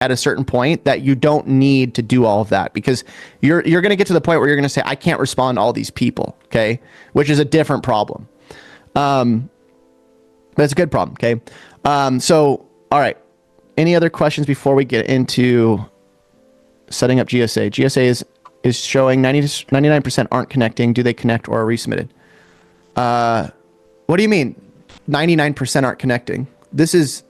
at a certain point that you don't need to do all of that, because you're going to get to the point where you're going to say, I can't respond to all these people. Okay. Which is a different problem. But it's a good problem. Okay. So, all right. Any other questions before we get into setting up GSA? GSA is showing 99% aren't connecting. Do they connect or are resubmitted? What do you mean 99% aren't connecting? This is,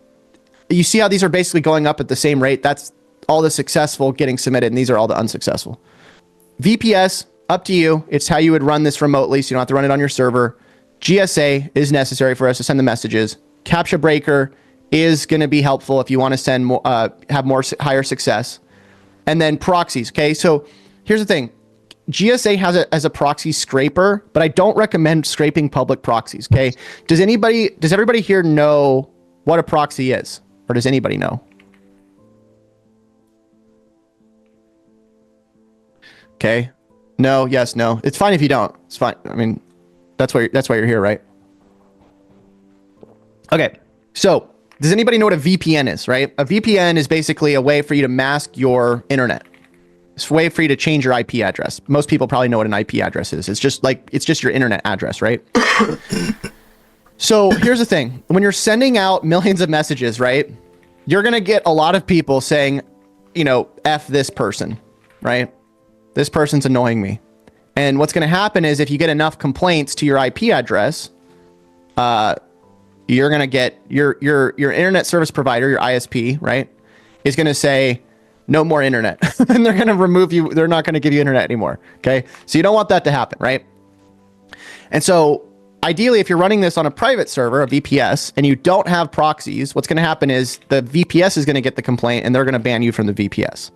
you see how these are basically going up at the same rate? That's all the successful getting submitted, and these are all the unsuccessful. VPS, up to you. It's how you would run this remotely, so you don't have to run it on your server. GSA is necessary for us to send the messages. CAPTCHA breaker is going to be helpful if you want to send more, have more higher success. And then proxies. Okay, so here's the thing. GSA has it as a proxy scraper, but I don't recommend scraping public proxies. Okay, does everybody here know what a proxy is? Or does anybody know? Okay. No, yes, no. It's fine if you don't. It's fine. I mean, that's why you're here, right? Okay. So, does anybody know what a VPN is, right? A VPN is basically a way for you to mask your internet. It's a way for you to change your IP address. Most people probably know what an IP address is. It's just your internet address, right? So here's the thing. When you're sending out millions of messages, right, you're going to get a lot of people saying, you know, F this person, right? This person's annoying me. And what's going to happen is if you get enough complaints to your IP address, you're going to get your internet service provider, your ISP, right, is going to say, no more internet. And they're going to remove you. They're not going to give you internet anymore. Okay. So you don't want that to happen, right? And so ideally, if you're running this on a private server, a VPS, and you don't have proxies, what's going to happen is the VPS is going to get the complaint and they're going to ban you from the VPS.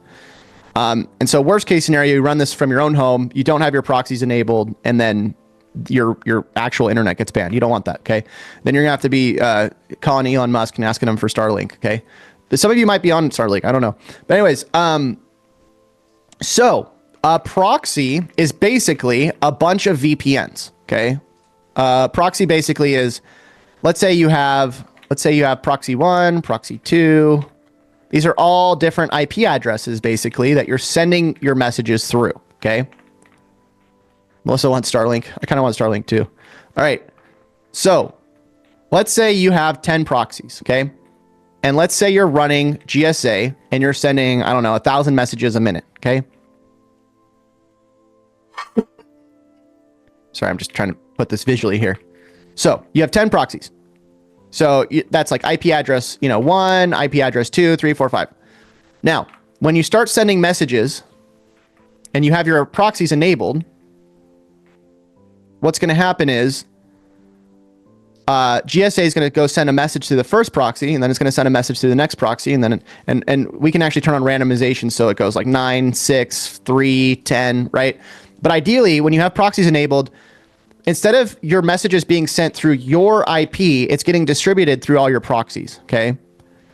And so worst case scenario, you run this from your own home, you don't have your proxies enabled, and then your actual internet gets banned. You don't want that, okay? Then you're going to have to be calling Elon Musk and asking him for Starlink, okay? Some of you might be on Starlink, I don't know. But anyways, so a proxy is basically a bunch of VPNs, okay? Proxy basically is, let's say you have proxy 1, proxy 2. These are all different IP addresses basically that you're sending your messages through, okay? Melissa wants Starlink. I kind of want Starlink too. All right. So let's say you have 10 proxies, okay? And let's say you're running GSA and you're sending, I don't know, 1,000 messages a minute, okay? Sorry, I'm just trying to put this visually here. So you have 10 proxies. So that's like IP address, 1, IP address 2, 3, 4, 5. Now, when you start sending messages and you have your proxies enabled, what's going to happen is GSA is going to go send a message to the first proxy, and then it's going to send a message to the next proxy, and then and we can actually turn on randomization so it goes like 9, 6, 3, 10, right? But ideally, when you have proxies enabled, instead of your messages being sent through your IP, it's getting distributed through all your proxies, okay?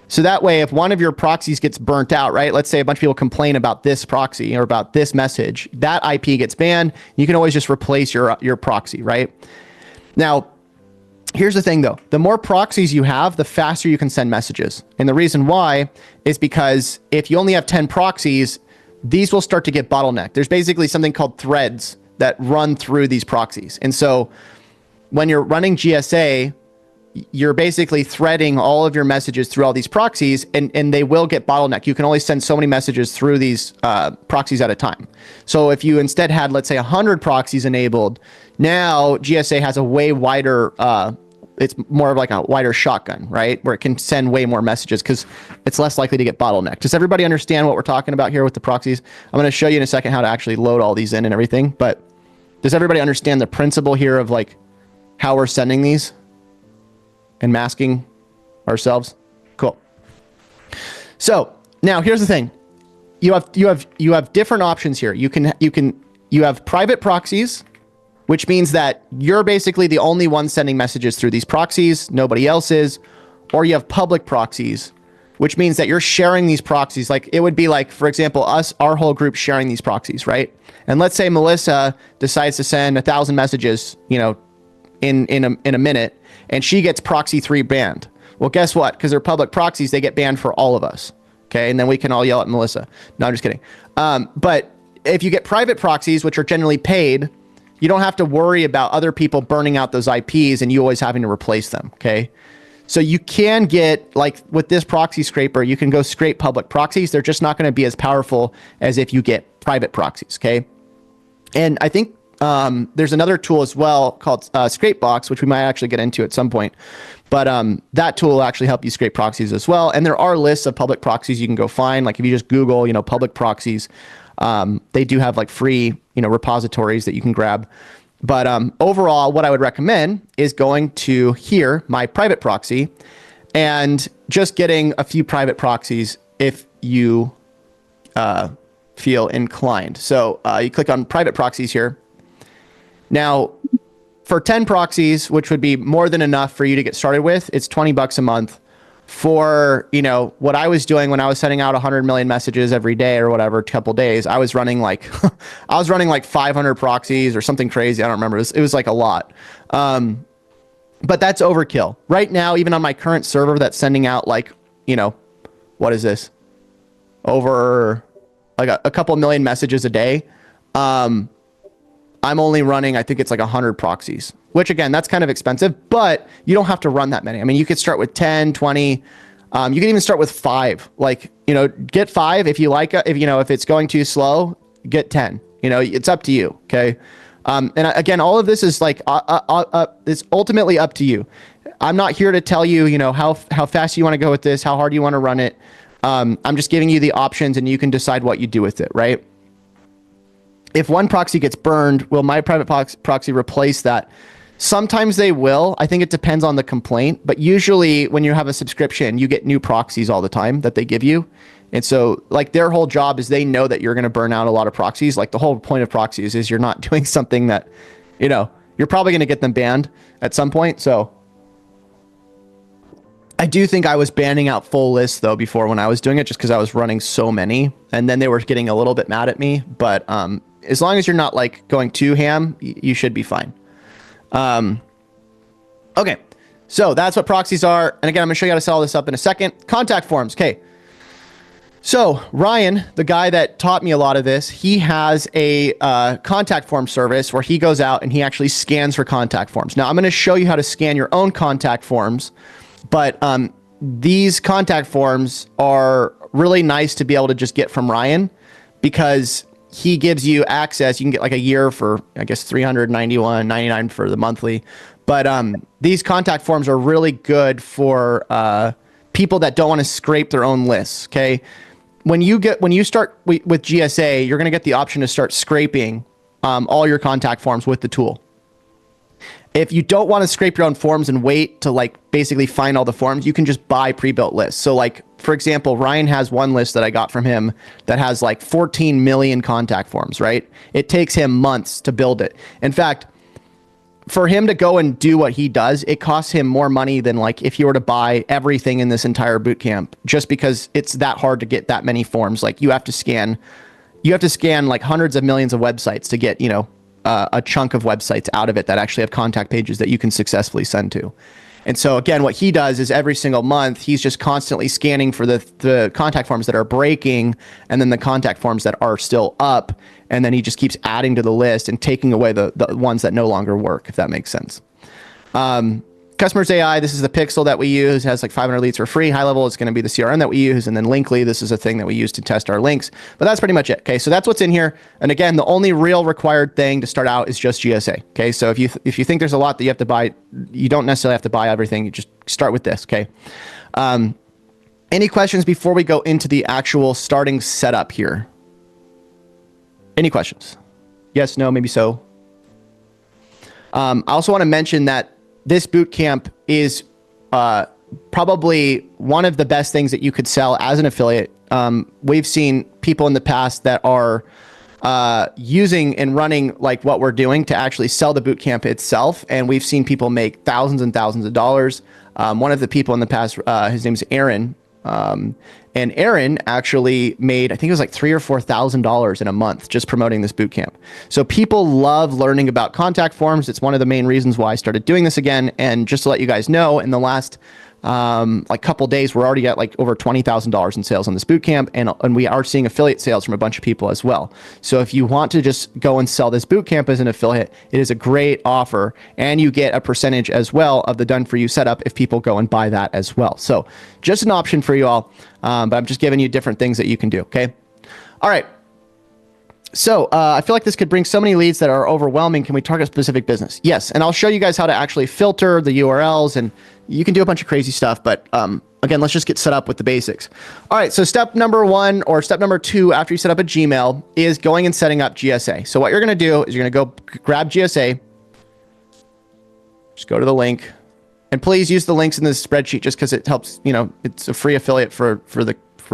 So that way, if one of your proxies gets burnt out, right? Let's say a bunch of people complain about this proxy or about this message, that IP gets banned. You can always just replace your proxy, right? Now, here's the thing though. The more proxies you have, the faster you can send messages. And the reason why is because if you only have 10 proxies, these will start to get bottlenecked. There's basically something called threads that run through these proxies. And so when you're running GSA, you're basically threading all of your messages through all these proxies, and they will get bottlenecked. You can only send so many messages through these proxies at a time. So if you instead had, let's say, 100 proxies enabled, now GSA has a way wider, it's more of like a wider shotgun, right? Where it can send way more messages because it's less likely to get bottlenecked. Does everybody understand what we're talking about here with the proxies? I'm going to show you in a second how to actually load all these in and everything, but does everybody understand the principle here of like how we're sending these and masking ourselves? Cool. So now here's the thing. You have different options here. You have private proxies, which means that you're basically the only one sending messages through these proxies, nobody else is, or you have public proxies, which means that you're sharing these proxies. Like it would be like, for example, our whole group sharing these proxies, right? And let's say Melissa decides to send 1,000 messages, in a minute, and she gets proxy 3 banned. Well, guess what? Because they're public proxies, they get banned for all of us. Okay. And then we can all yell at Melissa. No, I'm just kidding. But if you get private proxies, which are generally paid, you don't have to worry about other people burning out those IPs and you always having to replace them. Okay. So you can get, like with this proxy scraper, you can go scrape public proxies. They're just not going to be as powerful as if you get private proxies. Okay. And I think there's another tool as well called Scrapebox, which we might actually get into at some point. But that tool will actually help you scrape proxies as well. And there are lists of public proxies you can go find. Like if you just Google, public proxies, they do have like free, repositories that you can grab. But overall, what I would recommend is going to here, my private proxy, and just getting a few private proxies if you feel inclined. So you click on private proxies here. Now, for 10 proxies, which would be more than enough for you to get started with, it's $20 a month. For, what I was doing when I was sending out 100 million messages every day or whatever, a couple days, I was running like 500 proxies or something crazy. I don't remember. It was like a lot. But that's overkill. Right now, even on my current server that's sending out like, what is this? Over like a couple million messages a day. I'm only running, I think it's like 100 proxies, which again, that's kind of expensive, but you don't have to run that many. I mean, you could start with 10, 20. You can even start with 5. Like, get 5 if you like it. If it's going too slow, get 10. It's up to you. Okay. And again, all of this is like, it's ultimately up to you. I'm not here to tell you, how fast you want to go with this, how hard you want to run it. I'm just giving you the options and you can decide what you do with it, right? If one proxy gets burned, will my private proxy replace that? Sometimes they will. I think it depends on the complaint, but usually when you have a subscription, you get new proxies all the time that they give you. And so like their whole job is they know that you're going to burn out a lot of proxies. Like the whole point of proxies is you're not doing something that, you're probably going to get them banned at some point. So I do think I was banning out full lists though before when I was doing it, just because I was running so many and then they were getting a little bit mad at me. But as long as you're not like going too ham, you should be fine. Okay, so that's what proxies are. And again, I'm gonna show you how to set all this up in a second. Contact forms. Okay. So Ryan, the guy that taught me a lot of this, he has a contact form service where he goes out and he actually scans for contact forms. Now I'm going to show you how to scan your own contact forms, but these contact forms are really nice to be able to just get from Ryan because he gives you access. You can get like a year for, I guess, $391.99 for the monthly. But these contact forms are really good for people that don't want to scrape their own lists. Okay, when you start with GSA, you're going to get the option to start scraping all your contact forms with the tool. If you don't want to scrape your own forms and wait to like basically find all the forms, you can just buy pre-built lists. So like, for example, Ryan has one list that I got from him that has like 14 million contact forms, right? It takes him months to build it. In fact, for him to go and do what he does, it costs him more money than like if you were to buy everything in this entire boot camp, just because it's that hard to get that many forms. Like you have to scan like hundreds of millions of websites to get, a chunk of websites out of it that actually have contact pages that you can successfully send to. And so again, what he does is every single month, he's just constantly scanning for the contact forms that are breaking and then the contact forms that are still up. And then he just keeps adding to the list and taking away the ones that no longer work, if that makes sense. Customers AI, this is the pixel that we use. It has like 500 leads for free. High level is going to be the CRM that we use. And then Linkly, this is a thing that we use to test our links. But that's pretty much it. Okay, so that's what's in here. And again, the only real required thing to start out is just GSA. Okay, so if you think there's a lot that you have to buy, you don't necessarily have to buy everything. You just start with this. Okay. Any questions before we go into the actual starting setup here? Any questions? Yes, no, maybe so. I also want to mention that this boot camp is probably one of the best things that you could sell as an affiliate. We've seen people in the past that are using and running like what we're doing to actually sell the boot camp itself. And we've seen people make thousands and thousands of dollars. One of the people in the past, his name's Aaron. And Aaron actually made, I think it was like $3,000 or $4,000 in a month just promoting this boot camp. So people love learning about contact forms. It's one of the main reasons why I started doing this again. And just to let you guys know, in the last like couple days, we're already at like over $20,000 in sales on this boot camp, and we are seeing affiliate sales from a bunch of people as well. So if you want to just go and sell this boot camp as an affiliate, it is a great offer, and you get a percentage as well of the done for you setup if people go and buy that as well. So just an option for you all, but I'm just giving you different things that you can do. Okay. All right. So I feel like this could bring so many leads that are overwhelming. Can we target a specific business? Yes. And I'll show you guys how to actually filter the URLs, and you can do a bunch of crazy stuff. But again, let's just get set up with the basics. All right. So step number 1 or step number 2 after you set up a Gmail is going and setting up GSA. So what you're going to do is you're going to go grab GSA. Just go to the link. And please use the links in this spreadsheet just because it helps. You know, it's a free affiliate for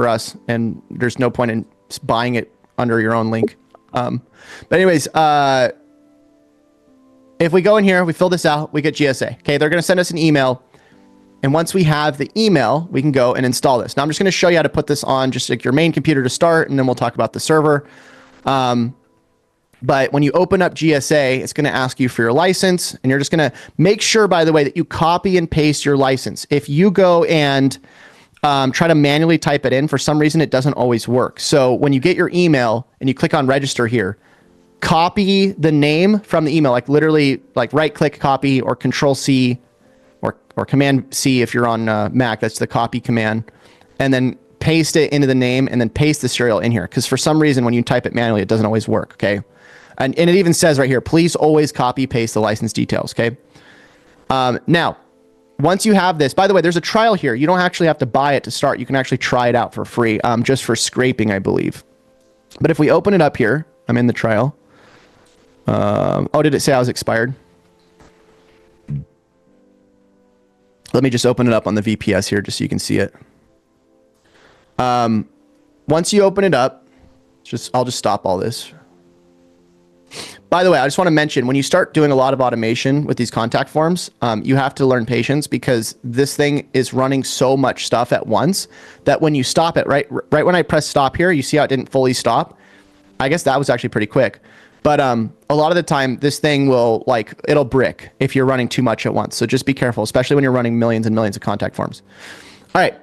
us. And there's no point in buying it under your own link. But anyways, if we go in here, we fill this out, we get GSA. Okay, they're going to send us an email. And once we have the email, we can go and install this. Now I'm just going to show you how to put this on just like your main computer to start, and then we'll talk about the server. But when you open up GSA, it's going to ask you for your license, and you're just going to make sure, by the way, that you copy and paste your license. If you go and try to manually type it in, for some reason, it doesn't always work. So when you get your email and you click on register here, copy the name from the email, like literally like right click copy or control C or command C if you're on Mac, that's the copy command, and then paste it into the name and then paste the serial in here. Because for some reason, when you type it manually, it doesn't always work. Okay. And it even says right here, please always copy paste the license details. Okay. Now, once you have this, by the way, there's a trial here. You don't actually have to buy it to start. You can actually try it out for free, just for scraping, I believe. But if we open it up here, I'm in the trial. Oh, did it say I was expired? Let me just open it up on the VPS here just so you can see it. Once you open it up, I'll just stop all this. By the way, I just want to mention, when you start doing a lot of automation with these contact forms, you have to learn patience, because this thing is running so much stuff at once that when you stop it, right when I press stop here, you see how it didn't fully stop? I guess that was actually pretty quick. But a lot of the time, this thing will, it'll brick if you're running too much at once. So just be careful, especially when you're running millions and millions of contact forms. All right.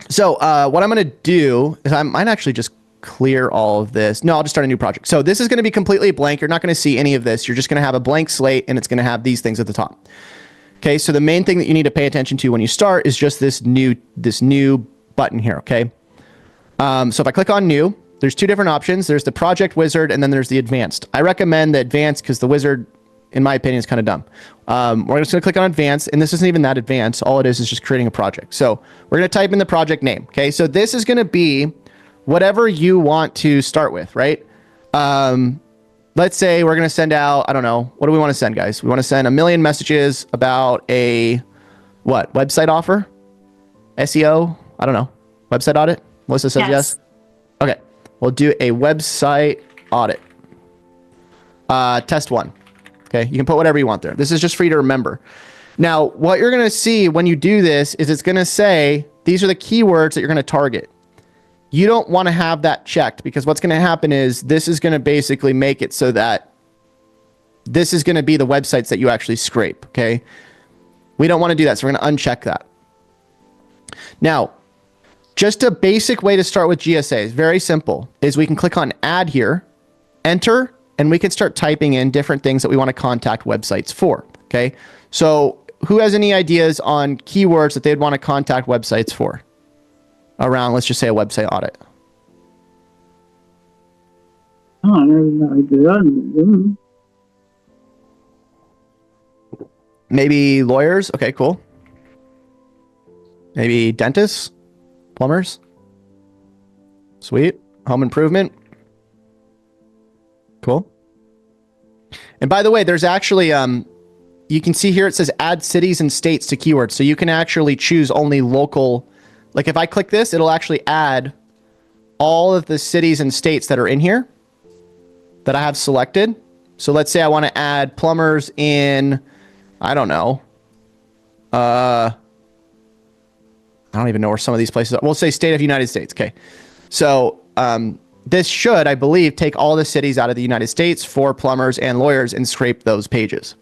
So what I'm going to do is I might actually just clear all of this. No, I'll just start a new project. So this is going to be completely blank. You're not going to see any of this. You're just going to have a blank slate, and it's going to have these things at the top. Okay, so the main thing that you need to pay attention to when you start is just this new button here. Okay, so if I click on new, there's 2 different options. There's the project wizard, and then there's the advanced. I recommend the advanced because the wizard, in my opinion, is kind of dumb. We're just going to click on advanced, and this isn't even that advanced. All it is just creating a project. So we're going to type in the project name. Okay, so this is going to be whatever you want to start with, right? Let's say we're going to send out, I don't know, what do we want to send, guys? We want to send 1 million messages about a, website offer? SEO? I don't know. Website audit? Melissa says yes. Okay. We'll do a website audit. Test 1. Okay. You can put whatever you want there. This is just for you to remember. Now, what you're going to see when you do this is it's going to say, these are the keywords that you're going to target. You don't want to have that checked, because what's going to happen is this is going to basically make it so that this is going to be the websites that you actually scrape. Okay. We don't want to do that. So we're going to uncheck that. Now, just a basic way to start with GSA is very simple, is we can click on add here, enter, and we can start typing in different things that we want to contact websites for. Okay. So who has any ideas on keywords that they'd want to contact websites for? Around, let's just say, a website audit. Oh, I have no idea. Maybe lawyers. Okay, cool. Maybe dentists, plumbers. Sweet. Home improvement. Cool. And by the way, there's actually, you can see here it says add cities and states to keywords. So you can actually choose only local. Like if I click this, it'll actually add all of the cities and states that are in here that I have selected. So let's say I want to add plumbers in, I don't know. I don't even know where some of these places are. We'll say state of United States. Okay. So this should, I believe, take all the cities out of the United States for plumbers and lawyers and scrape those pages.